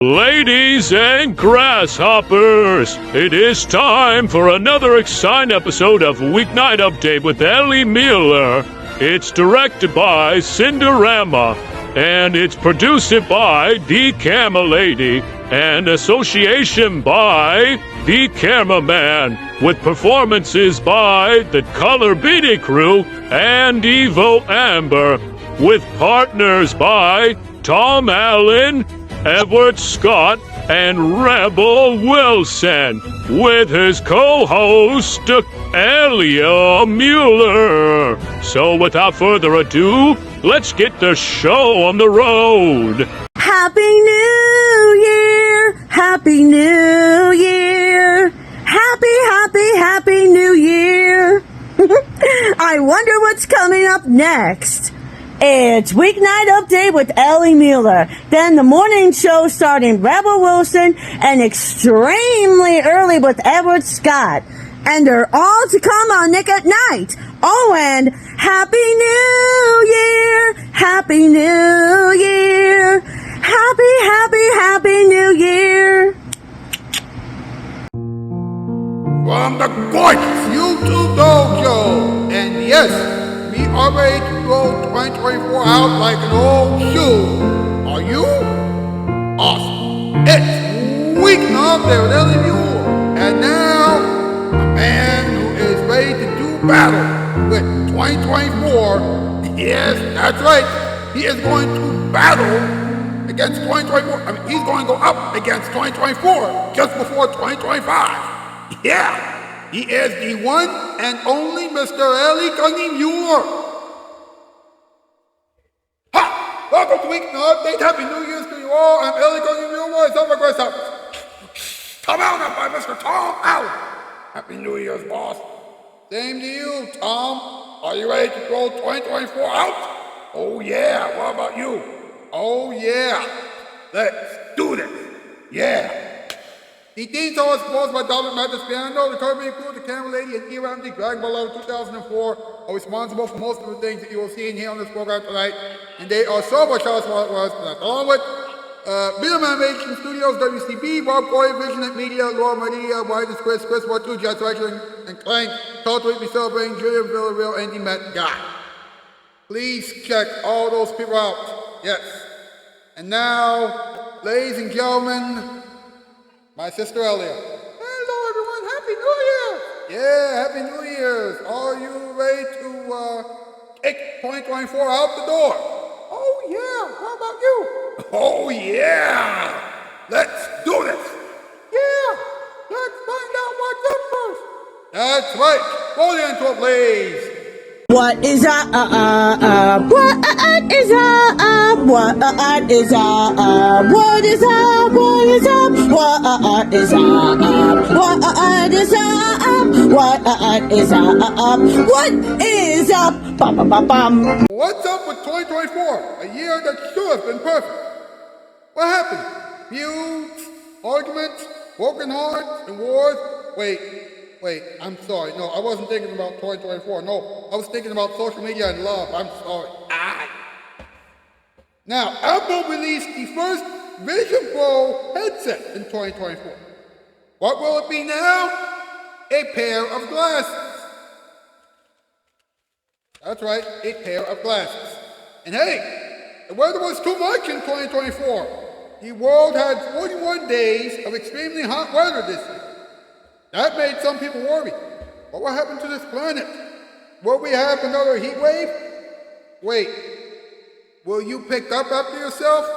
Ladies and grasshoppers, it is time for another exciting episode of Weeknight Update with Ellie Muller. It's directed by Cinderama, and it's produced by The Camera Lady, and association by The Cameraman, with performances by the Color Beatty Crew and Evo Amber, with partners by Tom Allen, Edward Scott, and Rebel Wilson, with his co-host, Elia Muller. So without further ady, let's get the show on the road. Happy New Year! Happy New Year! Happy New Year! I wonder what's coming up next. It's Weeknight Update with Ellie Muller. Then the morning show starting Rebel Wilson and extremely early with Edward Scott. And they're all to come on Nick at Night. Oh, and Happy New Year! Happy New Year! Happy New Year! From the gorgeous YouTube Dojo. And yes, we are ready to roll 2024 out like an old shoe. Are you? Awesome. It's Weeknight there with Ellie Muller. And now, a man who is ready to do battle with 2024. Yes, that's right. He is going to battle against 2024. I mean, he's going to go up against 2024 just before 2025. Yeah, he is the one and only Mr. Ellie Muller. Ha! Welcome to Weeknight Update. Happy New Year's to you all. I'm Ellie Muller. Tom Allen by Mr. Tom Allen. Happy New Year's, boss. Same to you, Tom. Are you ready to roll 2024 out? Oh yeah. What about you? Oh yeah. Let's do this. Yeah. The theme song was composed by Dominic Mathis Piano, the Color Beatty Crew, the Camera Lady, and ERMD Dragon Ball Level 2004 are responsible for most of the things that you will see and hear on this program tonight, and they are so much else what it was tonight. Along with Video Animation Studios, WCB, Rob Corey, Vision Media, Laura Maria, White Chris, What Two, Jets Action, and Clank. Total week be celebrating Julian Villarreal, Andy Met Guy. Please check all those people out. Yes. And now, ladies and gentlemen, my sister Elia. Hello everyone, Happy New Year! Yeah, Happy New Year's. Are you ready to kick 2024 out the door? Oh yeah, what about you? Oh yeah! Let's do this! Yeah, let's find out what's up first. That's right, roll it into a blaze. What is up? What is up? What is up? What is up? What is up? What is up? What is up? What is up? What is up? Bum bum bum bum. What's up with 2024? A year that should have been perfect. What happened? Feuds, arguments, broken hearts, and wars? Wait, I'm sorry. No, I wasn't thinking about 2024. No, I was thinking about social media and love. I'm sorry. Now, Apple released the first Vision Pro headset in 2024. What will it be now? A pair of glasses. That's right, a pair of glasses. And hey, the weather was too much in 2024. The world had 41 days of extremely hot weather this year. That made some people worry. But what happened to this planet? Will we have another heat wave? Wait, will you pick up after yourself?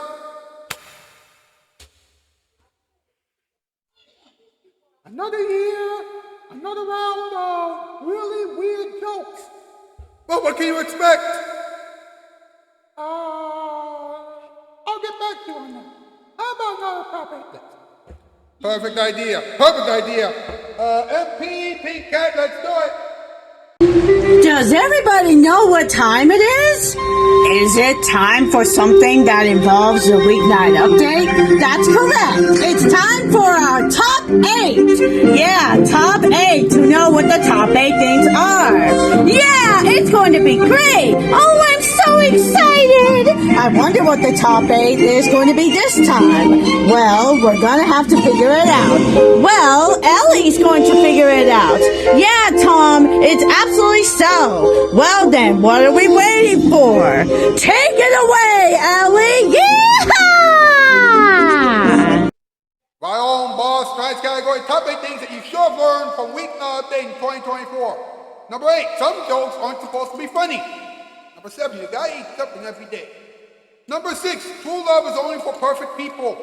Another year, another round of really weird jokes. But what can you expect? I'll get back to you on that. How about another topic? Perfect idea. MP, Pink Cat, let's do it. Does everybody know what time it is? Is it time for something that involves a Weeknight Update? That's correct. It's time for our top 8. Yeah, top 8 to know what the top 8 things are. Yeah, it's going to be great. Oh, I'm so excited! I wonder what the top 8 is going to be this time. Well, we're gonna have to figure it out. Well, Ellie's going to figure it out. Yeah, Tom, it's absolutely so. Well then, what are we waiting for? Take it away, Ellie! Yeehaw! Right on, boss. Tonight's category, top 8 things that you should have learned from Weeknight Update in 2024. Number 8, some jokes aren't supposed to be funny. Number 7, you gotta eat something every day. Number 6, true love is only for perfect people.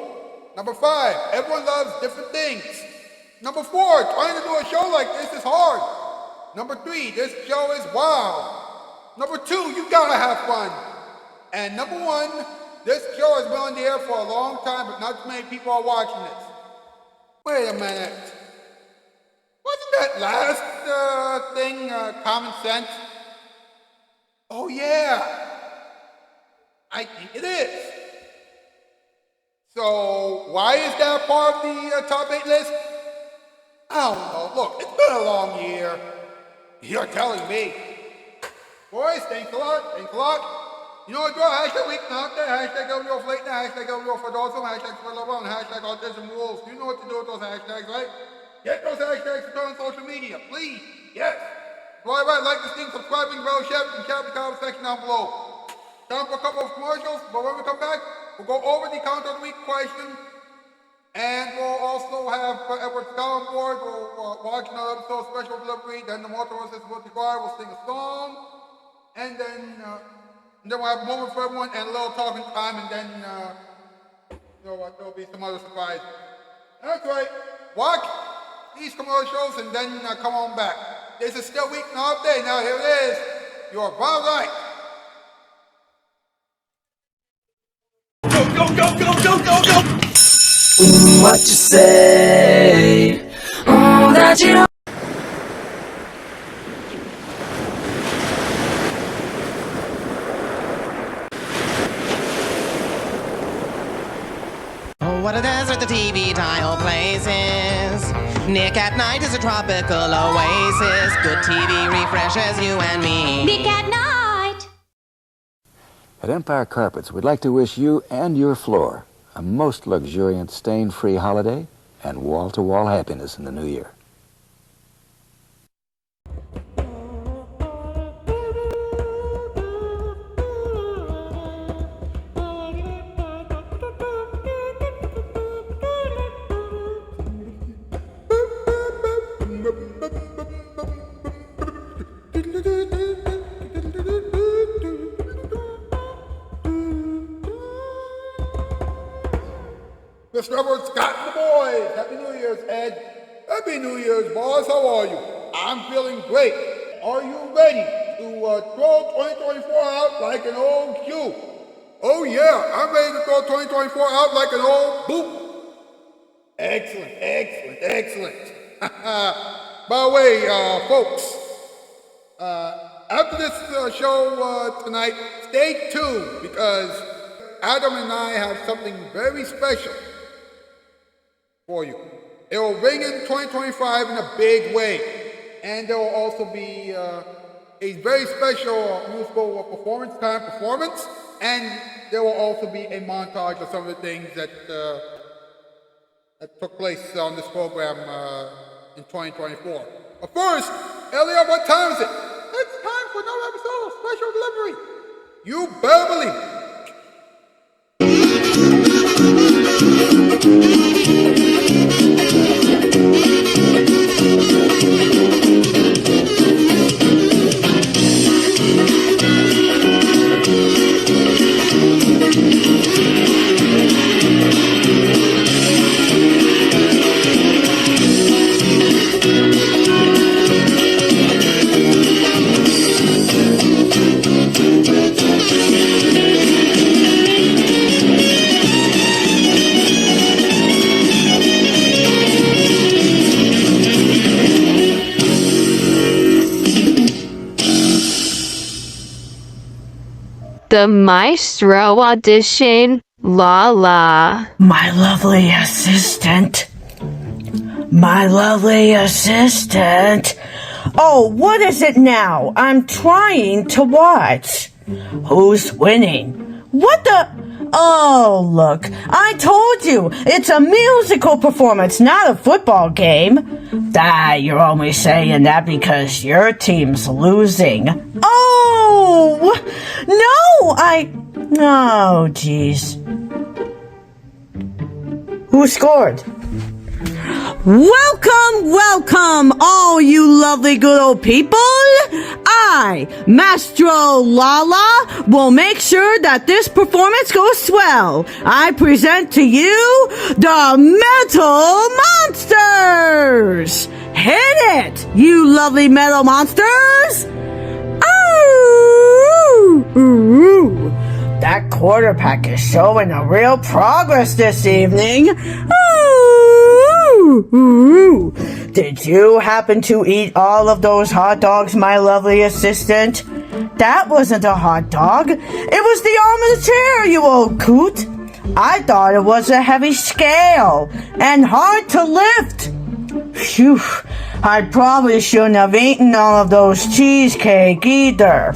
Number 5, everyone loves different things. Number 4, trying to do a show like this is hard. Number 3, this show is wild. Number 2, you gotta have fun. And number 1, this show has been on the air for a long time, but not too many people are watching this. Wait a minute. Wasn't that last thing common sense? Oh yeah, I think it is. So why is that part of the top 8 list? I don't know. Look, it's been a long year. You're telling me. Boys, thanks a lot. Thanks a lot. You know what, draw? Hashtag Weeknight, hashtag WO Late Night, hashtag WO for Dawson, hashtag Spotlight, and hashtag Autism Rules. You know what to do with those hashtags, right? Get those hashtags to on social media, please. Yes. Right, like this thing, subscribing, bell, share, and chat in the comment section down below. Time for a couple of commercials, but when we come back, we'll go over the Counter of the Week question, and we'll also have Edward Scott on board. We'll watch another episode, special delivery, then the motorist will be quiet, we'll sing a song, and then we'll have a moment for everyone, and a little talking time, and then, you know what, there'll be some other surprise. That's right, watch these commercials, and then come on back. This is still Weeknight Update. Now here it is. You are about right. Go, go, go, go, go, go, go. What you say? That you. Oh, what a desert the TV dial places. Nick at Night is a tropical oasis. Good TV refreshes you and me. Nick at Night. At Empire Carpets, we'd like to wish you and your floor a most luxuriant, stain-free holiday and wall-to-wall happiness in the new year. Mr. Edward Scott and the boys. Happy New Year's, Ed. Happy New Year's, boss. How are you? I'm feeling great. Are you ready to throw 2024 out like an old shoe? Oh yeah, I'm ready to throw 2024 out like an old boot. Excellent, excellent, excellent. By the way, folks, after this show tonight, stay tuned because Adam and I have something very special for you. It will ring in 2025 in a big way. And there will also be a very special musical performance. And there will also be a montage of some of the things that took place on this program in 2024. But first, Elliot, what time is it? It's time for another episode of Special Delivery. You better believe it. The Maestro audition, la la. My lovely assistant. My lovely assistant. Oh, what is it now? I'm trying to watch. Who's winning? What the? Oh, look, I told you, it's a musical performance, not a football game. You're only saying that because your team's losing. Oh, no, oh, jeez. Who scored? Welcome, all you lovely good old people. I, Mastro Lala, will make sure that this performance goes swell. I present to you the Metal Monsters. Hit it, you lovely metal monsters. Ooh. That quarterback is showing a real progress this evening. Ooh. Did you happen to eat all of those hot dogs, my lovely assistant? That wasn't a hot dog. It was the arm of the chair, you old coot. I thought it was a heavy scale and hard to lift. Phew. I probably shouldn't have eaten all of those cheesecake either.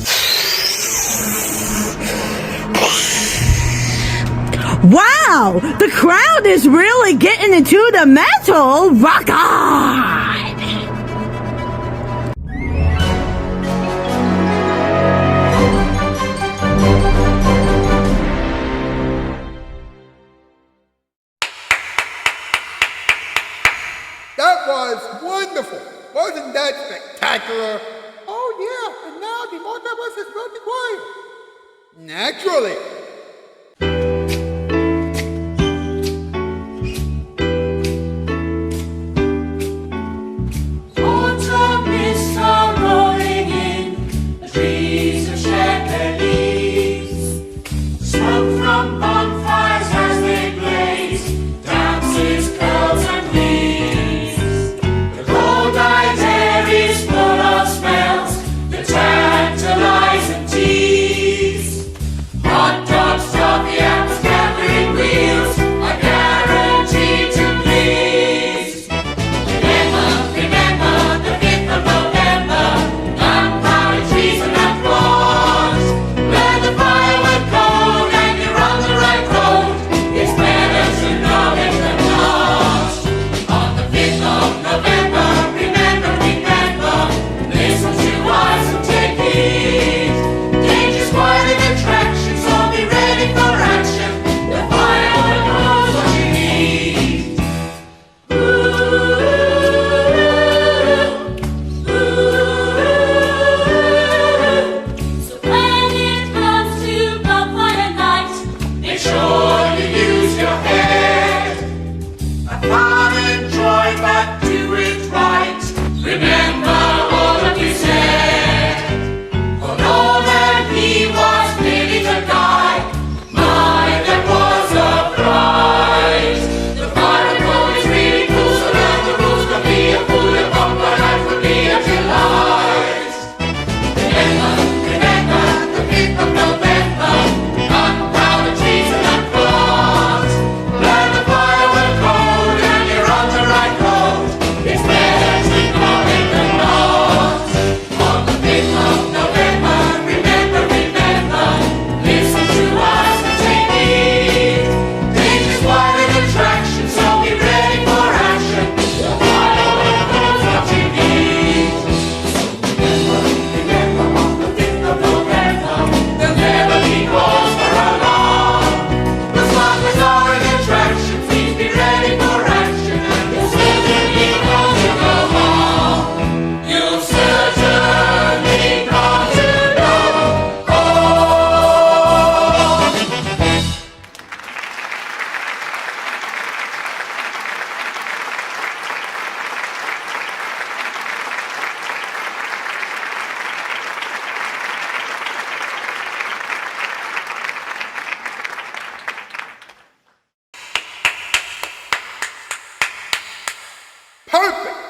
Wow, the crowd is really getting into the metal. Rock on! That was wonderful. Wasn't that spectacular? Oh, yeah, and now the multiverse is really quiet. Naturally.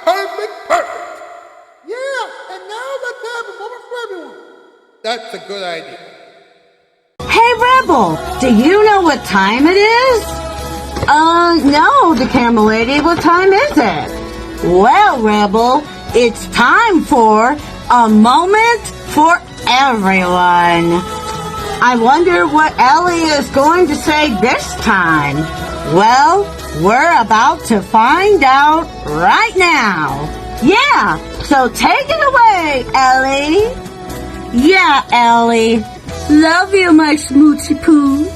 Perfect. Yeah, and now let's have a moment for everyone. That's a good idea. Hey, Rebel, do you know what time it is? No, the camera lady, what time is it? Well, Rebel, it's time for a moment for everyone. I wonder what Ellie is going to say this time. Well, we're about to find out right now. Yeah, so take it away, Ellie. Yeah, Ellie. Love you, my smoochie poo.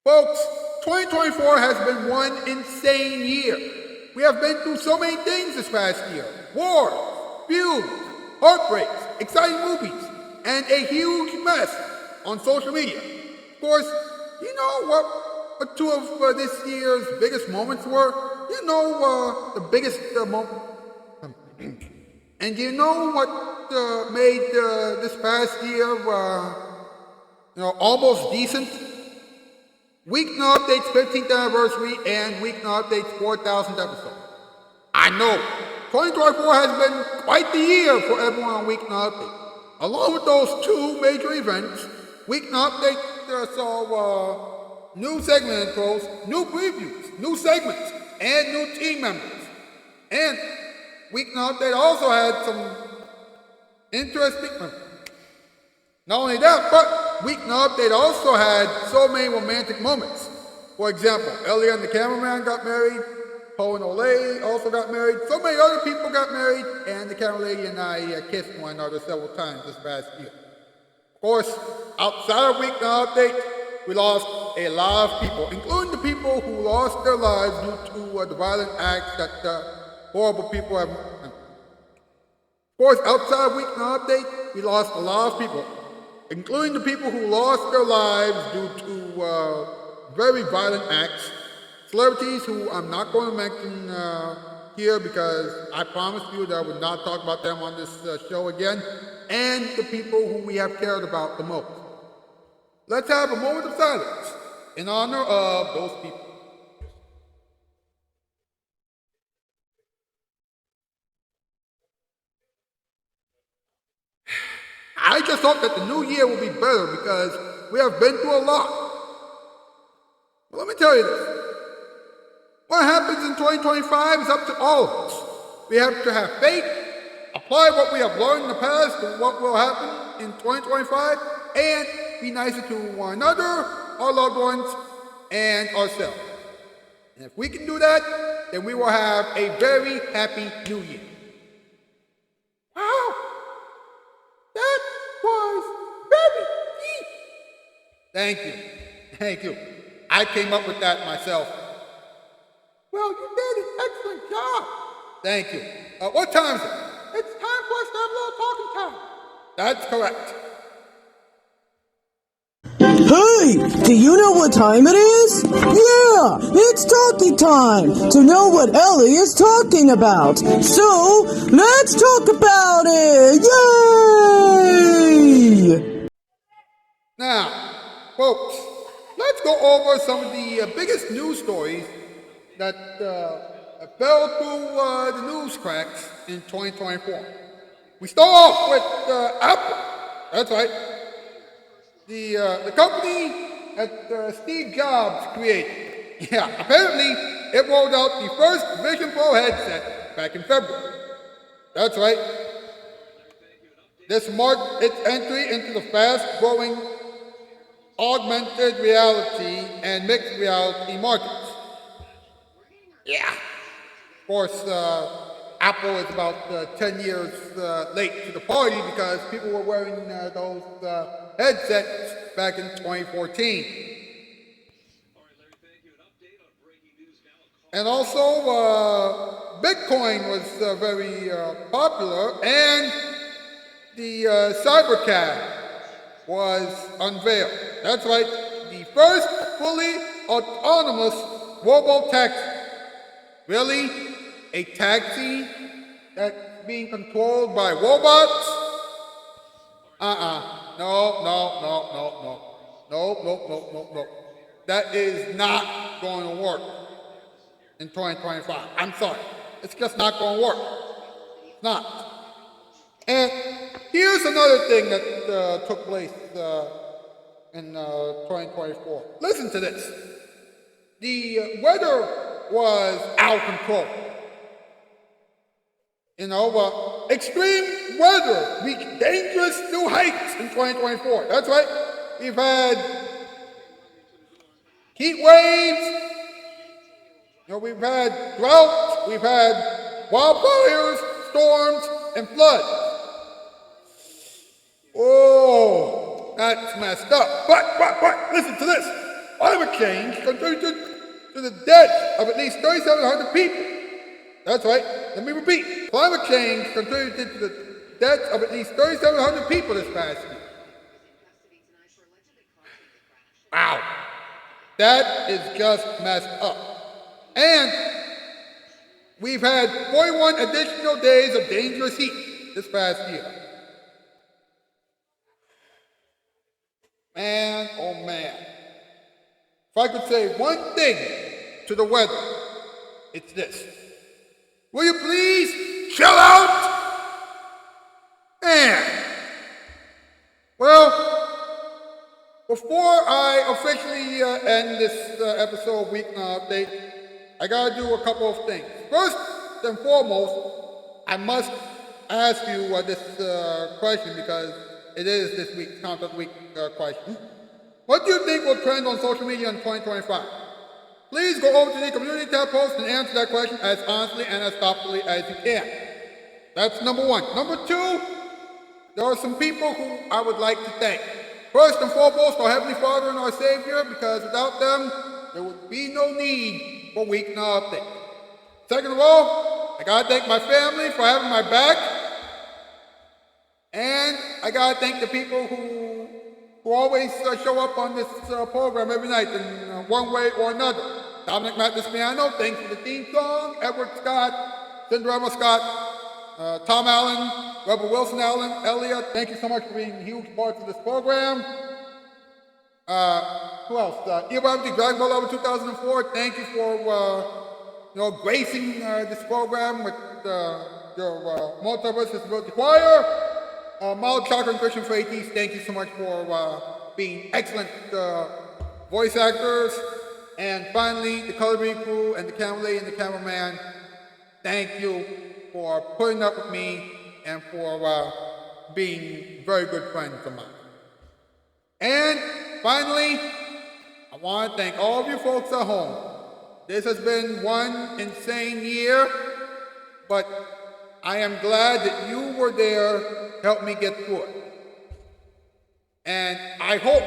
Folks, 2024 has been one insane year. We have been through so many things this past year. Wars, feuds, heartbreaks, exciting movies, and a huge mess on social media. Of course, you know what two of this year's biggest moments were? You know the biggest moment. And you know what made this past year, almost decent? Weeknight Update's 15th anniversary and Weeknight Update's 4,000th episode. I know, 2024 has been quite the year for everyone on Weeknight Update. Along with those two major events, Weeknight Update saw new segment intros, new previews, new segments, and new team members. And Weeknight Update also had some interesting... Not only that, but Weeknight Update also had so many romantic moments. For example, Ellie and the cameraman got married, Poe and Olay also got married, so many other people got married, and the camera lady and I kissed one another several times this past year. Of course, outside of Weeknight Update, we lost a lot of people, including the people who lost their lives due to the violent acts that horrible people have... Of course, outside of Weeknight Update, we lost a lot of people, including the people who lost their lives due to very violent acts, celebrities who I'm not going to mention here because I promised you that I would not talk about them on this show again, and the people who we have cared about the most. Let's have a moment of silence in honor of those people. I just hope that the new year will be better because we have been through a lot. But let me tell you this. What happens in 2025 is up to all of us. We have to have faith, apply what we have learned in the past to what will happen in 2025, and be nicer to one another, our loved ones, and ourselves. And if we can do that, then we will have a very happy new year. Wow! That was very deep. Thank you. Thank you. I came up with that myself. Well, you did an excellent job. Thank you. What time is it? It's time for us to have a little talking time. That's correct. Hey, do you know what time it is? Yeah, it's talkie time to know what Ellie is talking about. So, let's talk about it. Yay! Now, folks, let's go over some of the biggest news stories that fell through the news cracks in 2024. We start off with Apple. That's right. The company that Steve Jobs created. Yeah, apparently it rolled out the first Vision Pro headset back in February. That's right. This marked its entry into the fast-growing augmented reality and mixed reality markets. Yeah. Of course, Apple is about 10 years late to the party because people were wearing those headsets back in 2014. And also, Bitcoin was very popular, and the Cybercab was unveiled. That's right, the first fully autonomous robo-taxi. Really? A taxi that's being controlled by robots? No. That is not going to work in 2025. I'm sorry. It's just not going to work. It's not. And here's another thing that took place in 2024. Listen to this. The weather was out of control. extreme weather reached dangerous new heights in 2024. That's right. We've had heat waves, we've had droughts, we've had wildfires, storms, and floods. Oh, that's messed up. But, listen to this. Climate change contributed to the deaths of at least 3,700 people. That's right. Let me repeat. Climate change contributed to the deaths of at least 3,700 people this past year. Wow. That is just messed up. And we've had 41 additional days of dangerous heat this past year. Man, oh man. If I could say one thing to the weather, it's this. Will you please chill out? Man. Well, before I officially end this episode of Weeknight Update, I gotta do a couple of things. First and foremost, I must ask you this question because it is this week's Content Week question. What do you think will trend on social media in 2025? Please go over to the community tab post and answer that question as honestly and as thoughtfully as you can. That's number one. Number two, there are some people who I would like to thank. First and foremost, our Heavenly Father and our Savior, because without them, there would be no need for Weeknight Update. Second of all, I gotta thank my family for having my back. And I gotta thank the people who always show up on this program every night in one way or another. Dominic Mattis-Piano, thanks for the theme song. Edward Scott, Cinderella Scott, Tom Allen, Rebel Wilson Allen, Elliot, thank you so much for being huge parts of this program. Who else? Irabdi Dragon Ball Over 2004, thank you for gracing this program with your Multiverse Disability Choir. Mild Chakra and Christian Freighties, thank you so much for being excellent voice actors. And finally, the coloring crew and the camera lady and the cameraman, thank you for putting up with me and for being very good friends of mine. And finally, I want to thank all of you folks at home. This has been one insane year, but I am glad that you were there to help me get through it. And I hope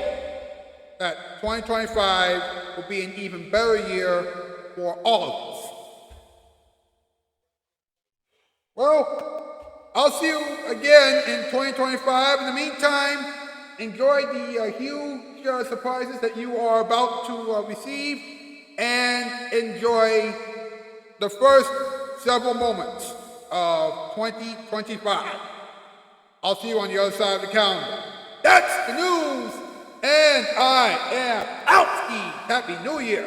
that 2025 will be an even better year for all of us. Well, I'll see you again in 2025. In the meantime, enjoy the huge surprises that you are about to receive and enjoy the first several moments of 2025. I'll see you on the other side of the calendar. That's the news, and I am out. Happy New Year.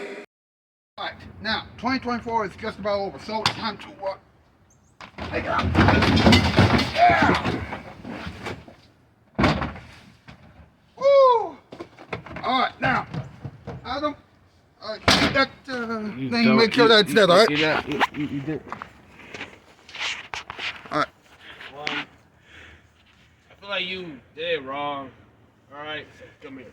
All right, now 2024 is just about over, so it's time to take it out. Yeah. Woo. All right, now, Adam. All right, that thing. Make sure that's dead. All right. You did. All right. I feel like you did wrong. All right, so come here.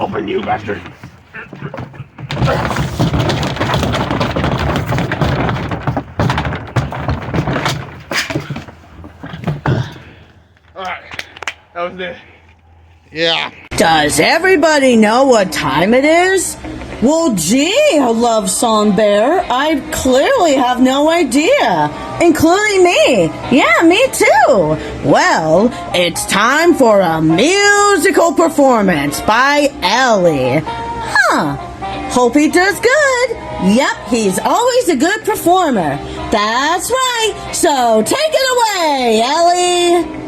Open, you bastard. Alright, that was it. Yeah. Does everybody know what time it is? Well, gee, Love Song Bear, I clearly have no idea. Including me. Yeah, me too. Well, it's time for a musical performance by Ellie. Huh. Hope he does good. Yep, he's always a good performer. That's right. So take it away, Ellie.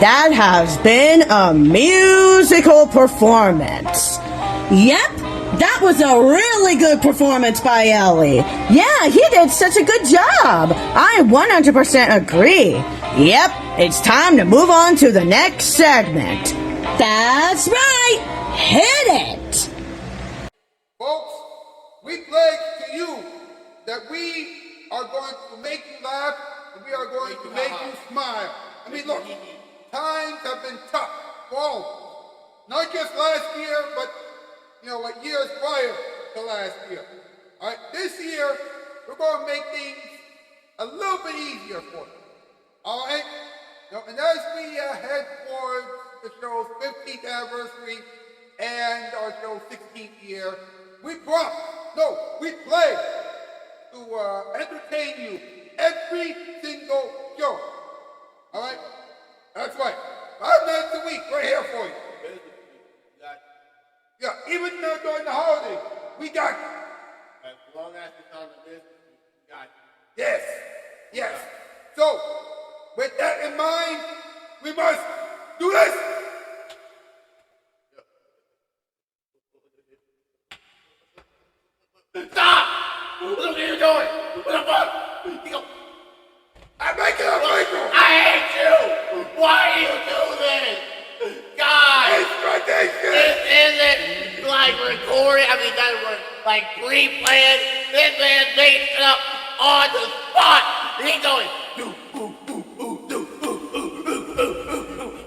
that has been a musical performance. Yep, that was a really good performance by Ellie. Yeah, he did such a good job. I 100% agree. Yep, it's time to move on to the next segment. That's right, hit it! Folks, we pledge to you that we are going to make you laugh and we are going to make you smile. I mean, look, times have been tough for all of us. Not just last year, but like years prior to last year. All right, this year we're going to make things a little bit easier for you. All right, and as we head towards the show's 15th anniversary and our show's 16th year, we pledge to entertain you every single show. All right, that's right. 5 minutes a week, right here for you. Yeah, even during the holidays, we got you. As long as it's on the business, we got you. Yes. So, with that in mind, we must do this. Stop! What are you doing? What the fuck? I'm making a video. I hate you! Why do you do this? God! It's tradition. This isn't like recorded. I mean, not like pre-planned. This man made it up on the spot. He's going,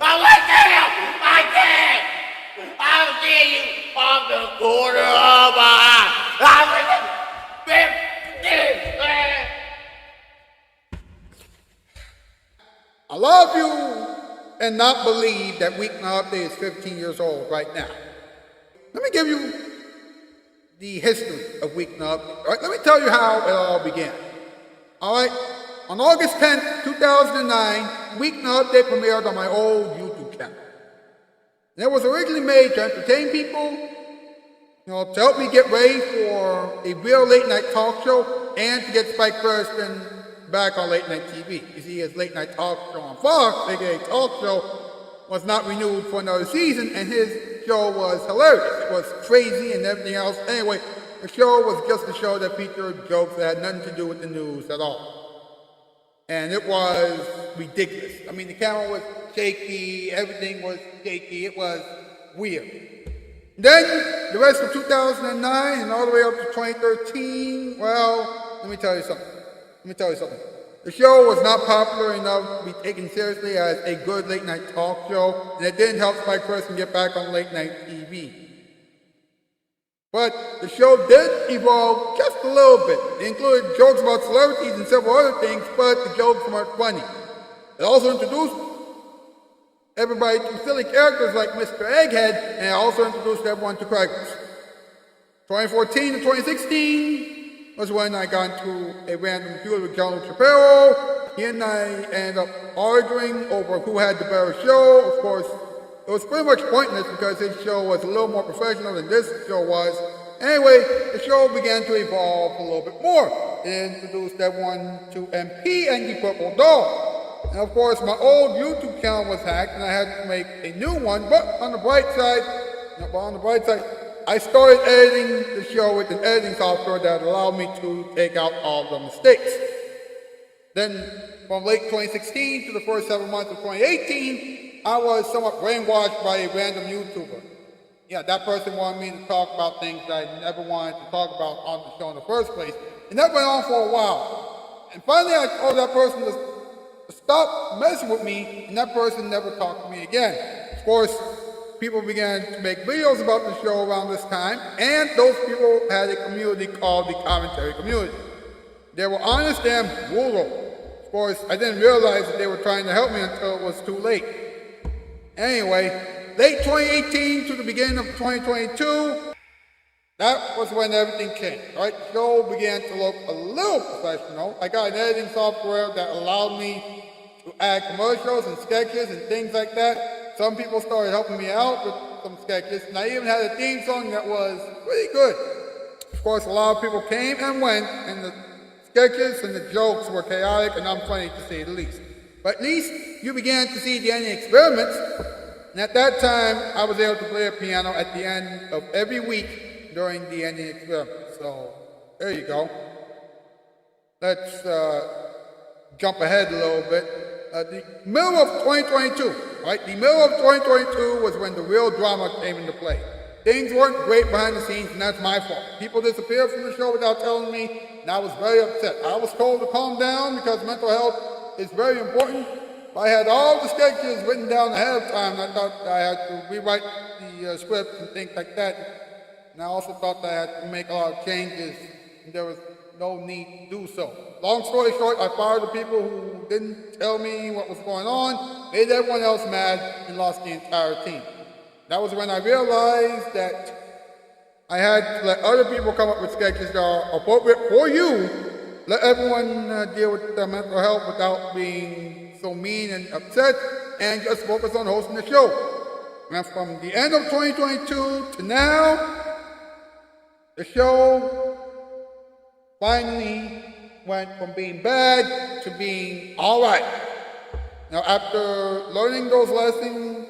I'm like, damn! I can't! I'll see you on the corner of my eye. I'm like, A lot of you and not believe that Weeknight Update is 15 years old right now. Let me give you the history of Weeknight Update. All right, let me tell you how it all began. All right, on August 10th, 2009, Weeknight Update premiered on my old YouTube channel. And it was originally made to entertain people, to help me get ready for a real late night talk show and to get Spike Thurston back on late night TV. You see, his late night talk show on Fox, aka Talk Show, was not renewed for another season, and his show was hilarious. It was crazy and everything else. Anyway, the show was just a show that featured jokes that had nothing to do with the news at all. And it was ridiculous. I mean, the camera was shaky, everything was shaky, it was weird. Then, the rest of 2009 and all the way up to 2013, well, let me tell you something. The show was not popular enough to be taken seriously as a good late night talk show, and it didn't help Spike Thurston get back on late night TV. But the show did evolve just a little bit. It included jokes about celebrities and several other things, but the jokes weren't funny. It also introduced everybody to silly characters like Mr. Egghead, and it also introduced everyone to crackers. 2014 to 2016 was when I got into a random feud with John Shapiro. He and I ended up arguing over who had the better show. Of course, it was pretty much pointless because his show was a little more professional than this show was. Anyway, the show began to evolve a little bit more. It introduced everyone to MP and the Purple Dog. And of course, my old YouTube channel was hacked and I had to make a new one. But on the bright side, I started editing the show with an editing software that allowed me to take out all the mistakes. Then, from late 2016 to the first 7 months of 2018, I was somewhat brainwashed by a random YouTuber. Yeah, that person wanted me to talk about things that I never wanted to talk about on the show in the first place. And that went on for a while. And finally, I told that person to stop messing with me, and that person never talked to me again. Of course, people began to make videos about the show around this time, and those people had a community called the Commentary Community. They were honest and brutal. Of course, I didn't realize that they were trying to help me until it was too late. Anyway, late 2018 to the beginning of 2022, that was when everything changed, right? The show began to look a little professional. I got an editing software that allowed me to add commercials and sketches and things like that. Some people started helping me out with some sketches, and I even had a theme song that was pretty good. Of course, a lot of people came and went, and the sketches and the jokes were chaotic and unfunny to say the least. But at least you began to see the ending experiments. And at that time, I was able to play a piano at the end of every week during the ending experiment. So there you go. Let's jump ahead a little bit. The middle of 2022, right? The middle of 2022 was when the real drama came into play. Things weren't great behind the scenes, and that's my fault. People disappeared from the show without telling me, and I was very upset. I was told to calm down because mental health is very important. I had all the sketches written down ahead of time, and I thought I had to rewrite the script and things like that. And I also thought I had to make a lot of changes, and there was no need to do so. Long story short, I fired the people who didn't tell me what was going on, made everyone else mad, and lost the entire team. That was when I realized that I had to let other people come up with sketches that are appropriate for you. Let everyone deal with their mental health without being so mean and upset, and just focus on hosting the show. And from the end of 2022 to now, the show finally went from being bad to being all right. Now, after learning those lessons,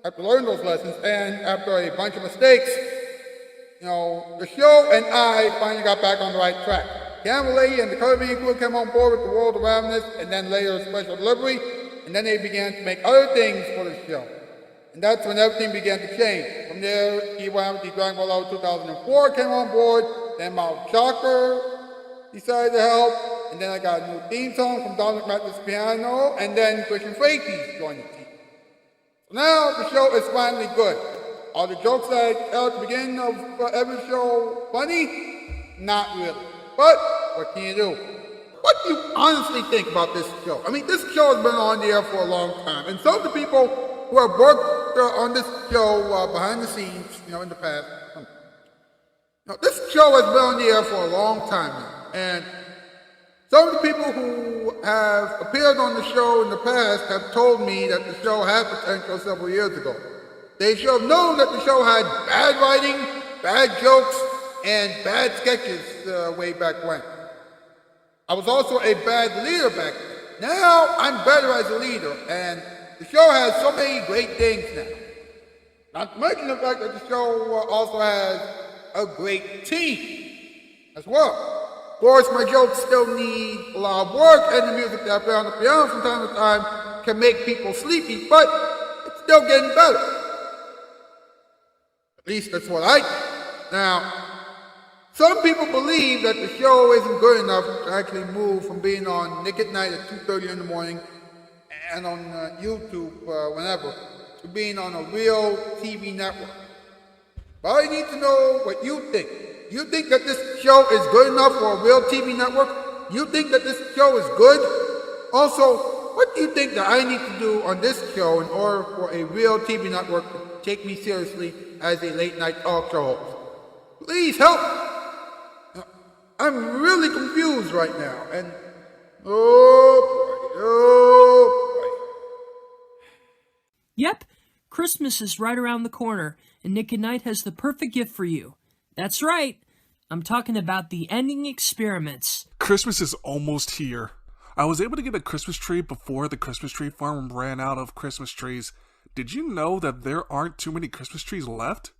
and after a bunch of mistakes, the show and I finally got back on the right track. Camera Lady and the Caribbean crew came on board with the World of Ravenous, and then later Special Delivery, and then they began to make other things for the show. And that's when everything began to change. From there, the Dragon Ball Hour 2004 came on board, then Mount Shocker decided to help, and then I got a new theme song from Dominic Matthews Piano, and then Christian Frakes joined the team. So now the show is finally good. Are the jokes that I tell at the beginning of every show funny? Not really. But what can you do? What do you honestly think about this show? I mean, this show has been on the air for a long time, and some of the people who have worked on this show behind the scenes, in the past, this show has been on the air for a long time now. And some of the people who have appeared on the show in the past have told me that the show had potential several years ago. They should have known that the show had bad writing, bad jokes, and bad sketches way back when. I was also a bad leader back then. Now I'm better as a leader, and the show has so many great things now. Not to mention the fact that the show also has a great team as well. Of course, my jokes still need a lot of work, and the music that I play on the piano from time to time can make people sleepy, but it's still getting better. At least that's what I think. Now, some people believe that the show isn't good enough to actually move from being on Nick at Night at 2:30 in the morning and on YouTube whenever to being on a real TV network. But I need to know what you think. You think that this show is good enough for a real TV network? You think that this show is good? Also, what do you think that I need to do on this show in order for a real TV network to take me seriously as a late night talk show host? Please help me. I'm really confused right now, and oh boy. Yep, Christmas is right around the corner, and Nick at Night has the perfect gift for you. That's right. I'm talking about the ending experiments. Christmas is almost here. I was able to get a Christmas tree before the Christmas tree farm ran out of Christmas trees. Did you know that there aren't too many Christmas trees left?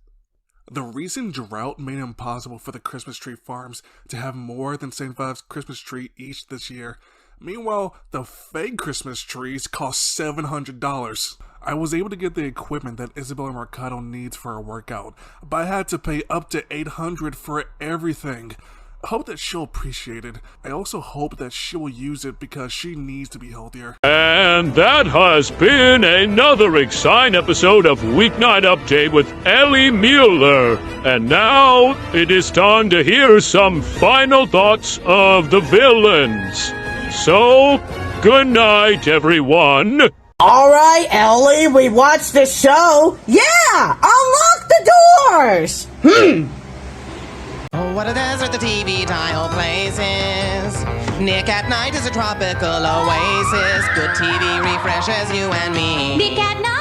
The recent drought made it impossible for the Christmas tree farms to have more than 75 Christmas trees each this year. Meanwhile, the fake Christmas trees cost $700. I was able to get the equipment that Isabella Mercado needs for her workout, but I had to pay up to $800 for everything. I hope that she'll appreciate it. I also hope that she will use it because she needs to be healthier. And that has been another exciting episode of Weeknight Update with Ellie Muller. And now it is time to hear some final thoughts of the villains. So, good night, everyone. All right, Ellie, we watched the show. Yeah, unlock the doors. Oh, what a desert the TV tile places. Nick at Night is a tropical oasis. Good TV refreshes you and me. Nick at Night.